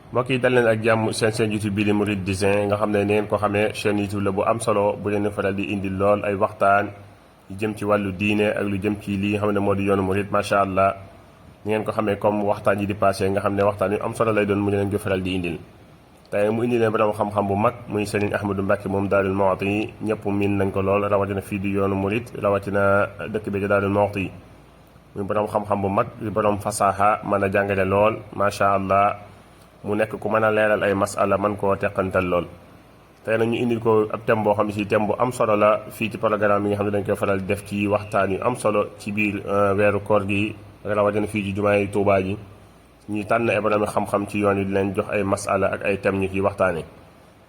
mbokk yi dal leen ak jàmm seen YouTube bi di Mouride Design nga xam ne neen ko xamee chaîne YouTube la bu am solo bu leen faral di indi lool ay waxtaan yu jëm ci wàllu diine ak lu jëm ci lii nga xam ne moo di yoonu Mouride macha allah ni ngeen ko xamee comme waxtaan yi di passé nga xam ne waxtaan yu am solo lay doon mu leen ko faral di indil. tey mu indi leen borom xam-xam bu mag muy Serigne Ahmadou Mbacké moom Daarul Muxti yi ñëpp miin nañ ko lool rawatina fii di yoonu Mouride rawatina dëkk bi di Daarul Muxti yi muy borom xam-xam bu mag di borom fasaha mën a jàngale lool macha allah. mu nekk ku mën a leeral ay masala man koo teqantal lool tey nag ñu indil ko ab thème boo xam ne si thème bu am solo la fii ci programme bi nga xam ne dañ koy faral di def ci waxtaan yu am solo ci biir weeru koor gi rawatina fii ci jumaa yi Tuubaa ji ñuy tànn ay borom xam-xam ci yoon yi di leen jox ay masala ak ay thèmes ñu ciy waxtaane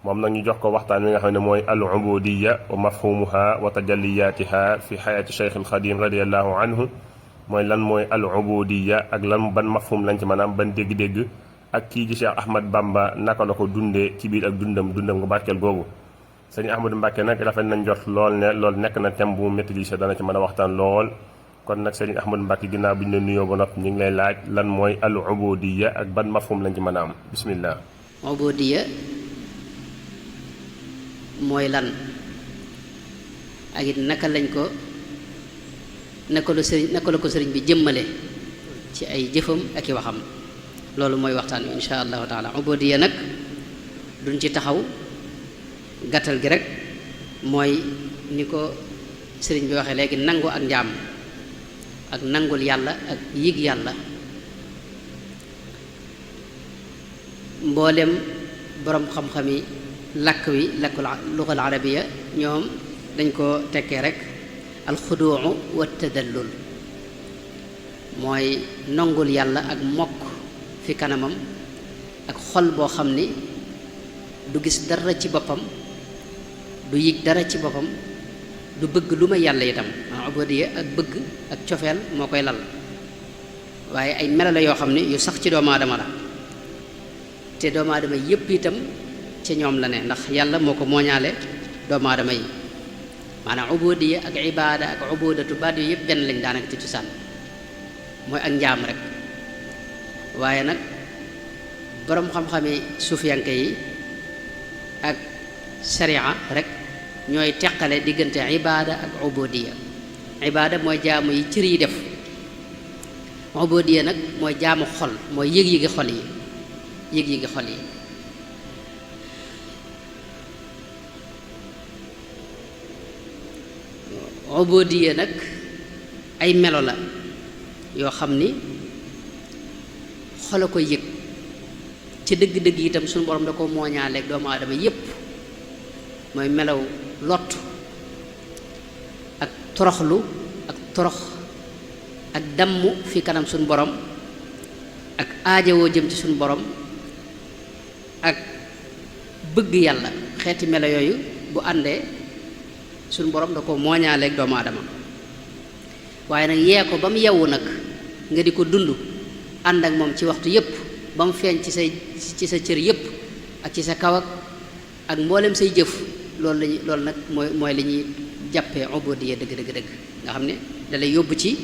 moom nag ñu jox ko waxtaan wi nga xam ne mooy al ubudiyya wa mafhumuha wa tajalliyatiha fi xayaati Cheikh al Xadim radiallahu anhu mooy lan mooy al ubudiyya ak lan ban mafhum lañ ci maanaam ban dégg-dégg ak kii ji Cheikh Ahmad Bamba naka la ko dundee ci biir ak dundam gu barkeel googu sëñ Ahmadou Mbacké nag rafet nañ jot lool ne loolu nekk na thème bu maîtrisé dana ci mën a waxtaan lool kon nag sëñ Ahmadou Mbacké ginnaaw bi ñu la nuyoo ba noppi ñu ngi lay laaj lan mooy al ubudiyya ak ban mafhum lañ ci mën a am bismillah. ubudiyya mooy lan ak it naka la ko sëriñ bi jëmmale ci ay jëfam ak i waxam loolu mooy waxtaan wi insha allahu taala. ubudiyya nag duñ ci taxaw gàttal gi rek mooy ni ko sëriñ bi waxee léegi nangu ak njaam ak nangul yàlla ak yëg yàlla. mboolem boroom xam-xami làkk wi lakkul lugal arabiya ñoom dañ ko tekkee rek alxuduu wa tadallul mooy nangul yàlla ak mokk fi kanamam ak xol boo xam ni du gis dara ci boppam du yëg dara ci boppam du bëgg lu may yàlla itam ubudiyya ak bëgg ak cofeel moo koy lal waaye ay melo la yoo xam ni yu sax ci doomu aadama la te doomu aadama yépp itam ci ñoom la ne ndax yàlla moo ko mooñaale doomu aadama yi maanaam ubudiyya ak ibaada ak ubudatu baat yu yépp benn lañ daanaka ci cosaan mooy ak njaam rek waaye nag boroom xam-xami suufiyanke yi ak sharia rek ñooy teqale diggante ibaada ak ubudiyya. ibaada mooy jaamu yi cër yi def, ubudiyya nag mooy jaamu xol, mooy yëg-yëgi xol yi yëg-yëgi xol yi. ubudiyya nag ay melo la yoo xam ni xol a koy yëg ci dëgg-dëgg itam suñu borom da ko mooñaaleeg doomu aadama yépp mooy melaw lot ak toroxlu ak torox ak damm fi kanam suñu borom ak aajowoo jëm ci suñu borom ak bëgg yàlla. xeeti melo yooyu bu àndee suñu borom da ko mooñaaleeg doomu aadama waaye nag yee ko ba mu yewwu nag nga di ko dund ànd ak moom ci waxtu yépp ba mu feeñ ci sa cër yépp ak ci sa kawak ak mboolem say jëf loolu nag mooy li ñuy jàppee ubudiyya dëgg nga xam ne dalay yóbbu ci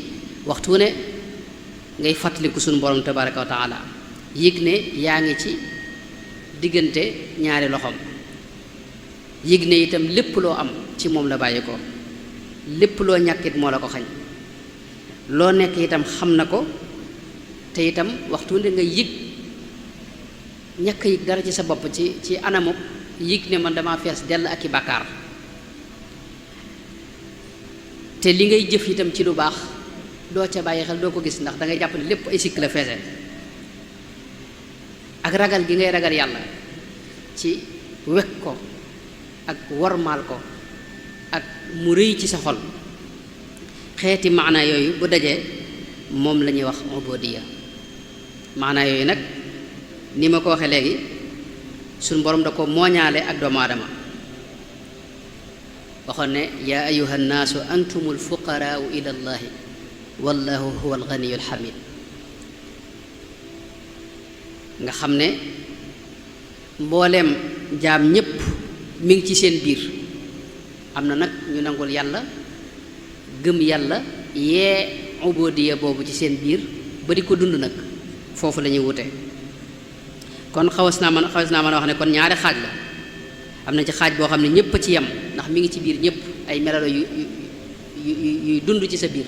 waxtu ne ngay fàttaliku suñu borom tabaraka wa taala yëg ne yaa ngi ci diggante ñaari loxoom yëg ne itam lépp loo am ci moom la bàyyi ko lépp loo ñàkkit moo la ko xañ loo nekk itam xam na ko te itam waxtu ne nga yëg ñàkk yëg dara ci sa bopp ci anamu yëg ne man dama fees dell ak i bàkkaar te li ngay jëf itam ci lu baax doo ca bàyyi xel doo ko gis ndax da ngay jàpp ne lépp ay sikk la feese ak ragal gi ngay ragal yàlla ci wekk ko ak wormaal ko ak mu rëy ci sa xol. xeeti maana yooyu bu dajee moom la ñuy wax ubudiyya. maana yooyu nag ni ma ko waxee léegi suñu borom da ko mooñaale ak doomu aadama waxoon ne yaa ayuha nnaasu antumul fuqaraau ila llahi wallahu huwa alganiyul hamid. nga xam ne mbooleem jaam ñépp mi ngi ci seen biir. am na nag ñu nangul yàlla gëm yàlla yee ubudiyya boobu ci seen biir ba di ko dund nag foofu la ñuy wute. kon xawas naa mën a wax ne kon ñaari xaaj la. am na ci xaaj boo xam ne ñëpp a ci yem ndax mi ngi ci biir ñëpp ay melalo yuy dund ci sa biir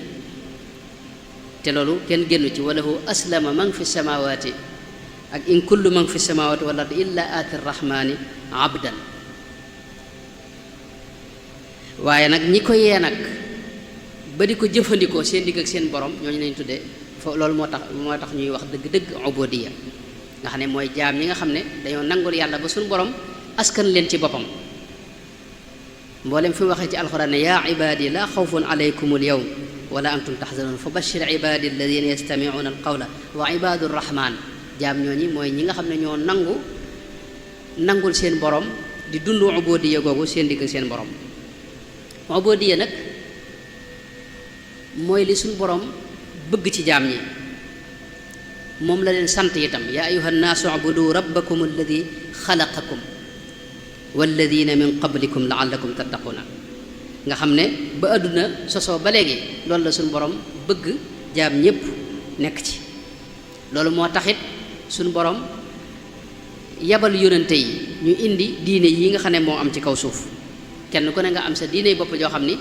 te loolu kenn génnu ci walahu aslama man fi samawati ak in kullu man fi samawati wal ardi illa aati rahmani abdan. waaye nag ñi ko yee nag ba di ko jëfandikoo seen digg ak seen borom ñooñu lañ tuddee loolu moo tax ñuy wax dëgg-dëgg ubudiyya nga xam ne mooy jaam ñi nga xam ne dañoo nangul yàlla ba suñu borom askan leen ci boppam. mboolem fi mu waxee ci alxuraan ne yaa ibaadi laa xawfun alaykum alyawm wala antum taxzanun fa bashir ibaadi alladina yastamicuuna alqawla wa ibaadu rahman. jaam ñooñi mooy ñi nga xam ne ñoo nangul seen borom di dund ubudiyya googu seen digg ak seen borom. ubudiyya nag mooy li suñu borom bëgg ci jaam ñi moom la leen sant itam yaa ayuha nnaasu ubudu rabbakum alladi xalaqakum walladina min qablikum laallakum tattaquna. nga xam ne ba àdduna sosoo ba léegi loolu la suñu borom bëgg jaam ñépp nekk ci. loolu moo taxit suñu borom yabal yónnante yi ñu indi diine yi nga xam ne moo am ci kaw suuf kenn ku ne nga am sa diine bopp joo xam ni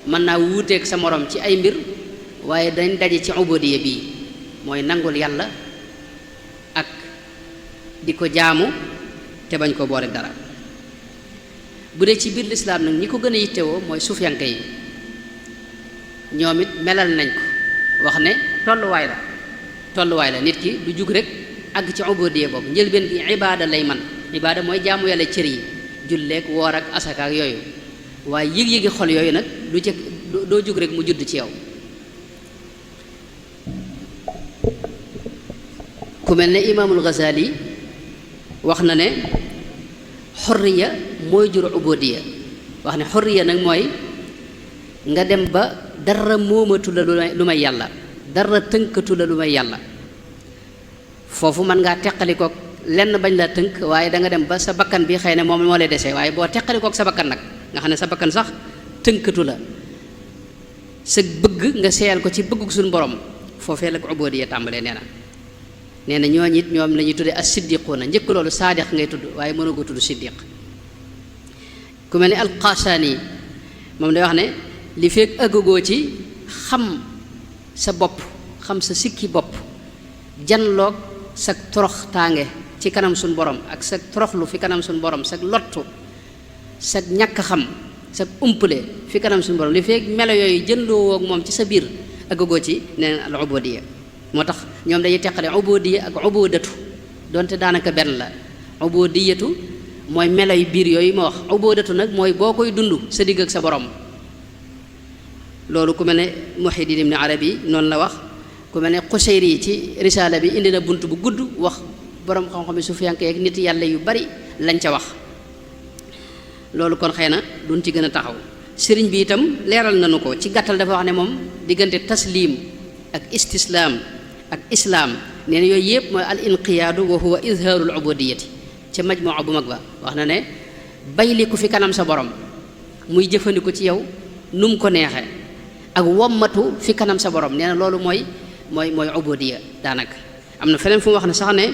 mën naa wuuteeg sa morom ci ay mbir waaye dañ daje ci ubudiyya bii mooy nangul yàlla ak di ko jaamu te bañ ko boole dara. bu dee ci biir lislaam nag ñi ko gën a yittewoo mooy suufiyanke yi ñoom it melal nañ ko wax ne tolluwaay la nit ki du jug rek àgg ci ubudiyya boobu njëlbeen gi ibaada lay man ibaada mooy jaamu yàlla cër yi julleek woor ak asaka ak yooyu waaye yëg-yëgi xol yooyu nag doo jug rek mu judd ci yow. ku mel ne imaamul Ghazali wax na ne xorriya mooy jur ubudiyya wax ne xorriya nag mooy nga dem ba dara moomatu la lu may yàlla dara tënkatu la lu may yàlla. foofu mën ngaa teqalikook lenn bañ la tënk waaye da nga dem ba sa bakkan bi xëy na moom moo lay desee waaye boo teqalikook sa bakkan nag nga xam ne sa bakkan sax tënkatu la sa bëgg nga seeyal ko ci bëgguk suñu borom foofee la ko ubudiyya tàmbalee nee na ñooñu it ñoom la ñuy tuddee as-siddiquuna njëkk loolu saadiq ngay tudd waaye mënoo ko tudd siddiq. ku mel ne al-Qasaani moom day wax ne li fekk ëggagoo ci xam sa bopp xam sa sikki bopp janloog sa torox tànge ci kanam suñu borom ak sa toroxlu fi kanam suñu borom sa lottu sa ñàkk xam sa umpale fi kanam suñu borom li fekk melo yooyu jëndoo ak moom ci sa biir ëggagoo ci nee na al-ubudiyya. moo tax ñoom dañuy teqale ubudiyya ak ubudatu donte daanaka benn la. ubudiyatu mooy melo yu biir yooyu ma wax ubudatu nag mooy boo koy dund sa digg ak sa borom. loolu ku mel ne Muhyiddin Ibn Arabi noonu la wax ku mel ne Qushayri ci risaala bi indi na bunt bu gudd wax borom xam-xam yi sufiyanke ak nit yàlla yu bari lañ ca wax. loolu kon xëy na duñ ci gën a taxaw. sëriñ bi itam leeral nañu ko ci gàttal dafa wax ne moom diggante taslim ak istislaam ak islaam nee na yooyu yëpp mooy al inqiyaadu wa huwa izhaarul ubudiyyati ca majmuwa bu mag ba wax na ne bayliku fi kanam sa borom muy jëfandiku ci yow nu mu ko neexee ak wommatu fi kanam sa borom nee na loolu mooy ubudiyya daanaka. am na feneen fu mu wax ne sax ne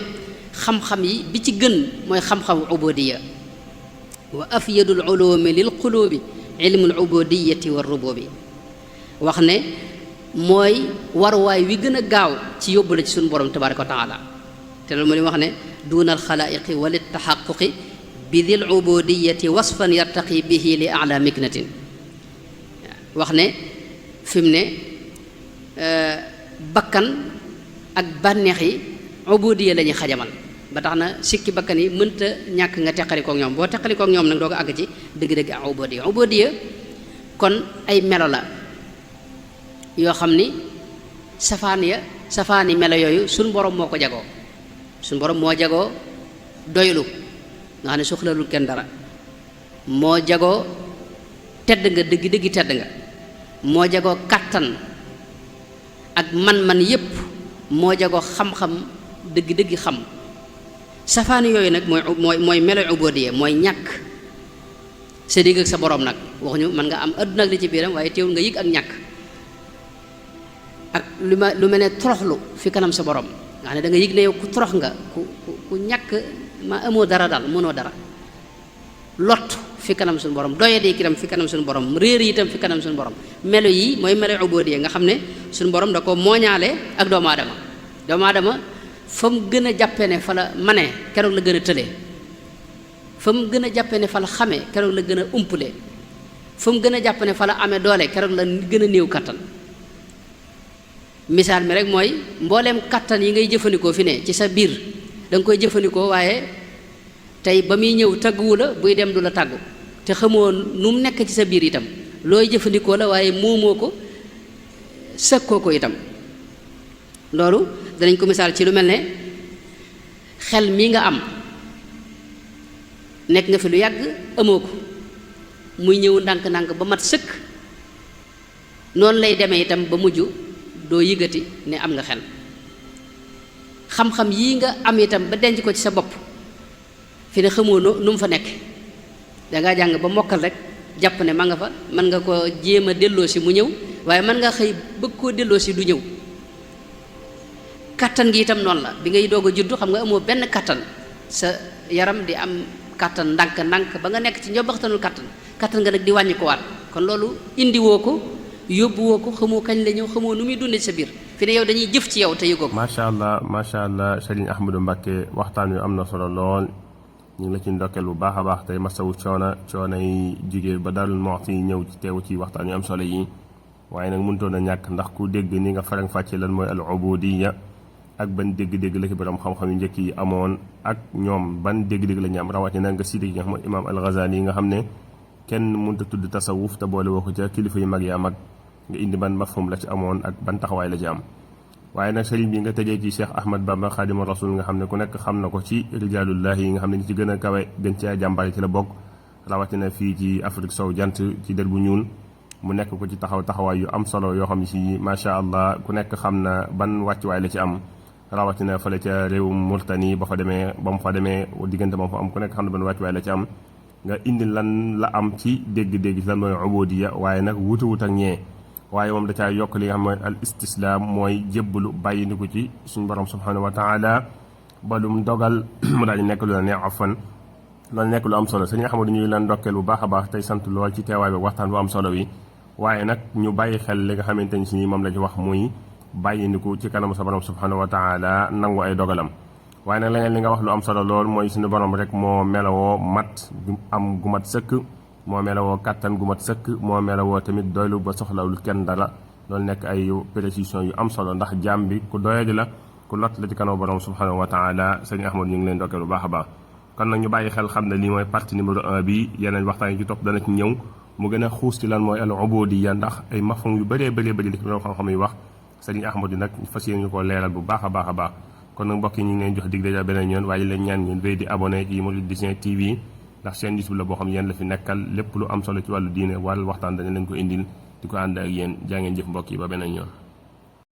xam-xam yi bi ci gën mooy xam-xamu ubudiyya wa afyadul ulumi lil qulubi ilmul ubudiyyati war rububi wax ne mooy waruwaay wi gën a gaaw ci yóbbu la ci suñu borom tabaraka wa taala te loolu moo li wax ne duunal xalaa'iqi walit taxaquqi bi dil ubudiyyati wasfan yartaqi bihi li ala miknatin wax ne fi mu ne bakkan ak bànneex yi ubudiyya la ñuy xajamal ba tax na sikki bakkan yi mënta ñàkk nga teqalikook ñoom boo teqalikook ñoom nag doo ko àgg ci dëgg-dëgg ak ubudiyya kon ay melo la yoo xam ni safaani melo yooyu suñ borom moo ko jagoo suñ borom moo jagoo doylu nga xam ne soxlalul kenn dara moo jagoo tedd nga dëgg-dëgg tedd nga moo jagoo kàttan ak man-man yépp moo jagoo xam-xam dëgg-dëgg xam safaani yooyu nag mooy melo ubudiyya mooy ñàkk sa digg ak sa borom nag waxuñu mën nga am àdduna ak li ci biiram waaye teewul nga yëg ak ñàkk ak lu mel ne toroxlu fi kanam sa borom nga xam ne da nga yëg ne yow ku torox nga ku ku ñàkk ma amoo dara daal mënoo dara lot fi kanam suñu borom doyadi ki tam fi kanam suñu borom réer yi itam fi kanam suñu borom melo yi mooy melo ubudiyya nga xam ne suñu borom da ko mooñaale ak doomu aadama fa mu gën a jàppe ne fa la manee keroog la gën a tëlee fa mu gën a jàppe ne fa la xamee keroog la gën a umpule fa mu gën a jàpp ne fa la amee doole keroog la gën a néew kattan misaal mi rek mooy mbooleem kattan yi ngay jëfandikoo fi ne ci sa biir da nga koy jëfandikoo waaye tey ba muy ñëw tàgguwu la buy dem du la tàggu te xamoo nu mu nekk ci sa biir itam looy jëfandikoo la waaye moomoo ko sëkkoo ko itam loolu danañ ko misaal ci lu mel ne xel mi nga am nekk nga fi lu yàgg amoo ko muy ñëw ndànk-ndànk ba mat sëkk noonu lay demee itam ba mujj doo yëgati ne am nga xel xam-xam yii nga am itam ba denc ko ci sa bopp fi ne xamoo nu mu fa nekk dangaa jàng ba mokkal rek jàpp ne ma nga fa mën nga ko jéem a delloo si mu ñëw waaye mën nga xëy bëgg koo delloo si du ñëw kattan gi itam noonu la bi ngay doog a juddu xam nga amoo benn kattan sa yaram di am kattan ndànk-ndànk ba nga nekk ci njobbaxtanul kattan nga nag di wàññi ko waat kon loolu indiwoo ko yóbbuwoo ko xamoo kañ la ñëw xamoo nu muy dundee sa biir fi ne yow dañuy jëf ci yow te yëgoo ko. macha allah Serigne Ahmadou Mbacké waxtaan wi am na solo lool ñu ngi la ci ndokkeel bu baax a baax tey masawu coono yi jigéen ba Darou Mouhty ñëw ci teew ci waxtaan yu am solo yi waaye nag mënutoon a ñàkk ndax ku dégg ni nga faram fàcce lan mooy al ubudiyya ak ban dégg-dégg la ci borom xam-xam yu njëkk yi amoon ak ñoom ban dégg-dégg la ñu am rawatina nga cité yi nga xam mooy imaam al-Ghazali yi nga xam ne kenn mënut a tudd tasawuf te boole woo ko ca kilifa yu mag yaa mag nga indi ban mafhum la ci amoon ak ban taxawaay la ci am. waaye nag sëriñ bi nga tëjee ci Cheikh Ahmad Bamba Xaadimu Rasul nga xam ne ku nekk xam na ko ci rijaalullahi yi nga xam ne ñi ci gën a kawe gën cee jàmbaare ci la bokk rawatina fii ci Afrique sow jant ci der bu ñuul mu nekk ko ci taxawaay yu am solo yoo xam ne si macha allah ku nekk xam na ban wàccuwaay la ci am. rawatina fële ca réewum Mauritanie ba mu fa demee diggante ba mu fa am ku nekk xam ne ban wàccuwaay la ci am nga indi lan la am ci dégg-dégg lan mooy ubudiyya waaye nag wut ak ñee waaye moom da caa yokk li nga xam mooy al istislaam mooy jébbalu bàyyi ni ko ci suñu borom subhanahu wa taala ba lu mu dogal mu daal di nekk lu la neex afan loolu nekk lu am solo sëñ Ahmadu ñuy lan ndokkeel bu baax a baax tey sant lool ci teewaay bi waxtaan bu am solo wi waaye nag ñu bàyyi xel li nga xamante ni si moom la ci wax muy bàyyi ni ko ci kanam sa borom subhanahu wa taala nangu ay dogalam waaye nag leneen li nga wax lu am solo lool mooy suñu borom rek moo melawoo mat am gu mat sëkk moo melawoo kàttan gu mat sëkk moo melawoo tamit doylu ba soxlawul kenn dara loolu nekk ay précision yu am solo ndax jaam bi ku doyadi la ku lot la ci kanam borom subhanahu wa taala sëñ Ahmad ñu ngi leen dokkee bu baax a baax kon nag ñu bàyyi xel xam ne lii mooy partie numéro 1 bi yeneen waxtaan yi ci topp dana ci ñëw mu gën a xuus ci lan mooy al ubudiyya ndax ay mafhum yu bëree bëri li ci borom xam-xam yi wax sëñ Ahmadu nag fas yéene ñu ko leeral bu baax a baax kon nag mbokk yi ñu ngi leen jox dig daja beneen yoon waaye leen ñaan ngeen wéy di abonné ci Mouridiyya TV ndax seen YouTube la boo xam yéen la fi nekkal lépp lu am solo ci wàllu diine wàllu waxtaan dañu leen ko indil di ko ànd ak yéen jaa ngeen jëf mbokk yi ba beneen yoon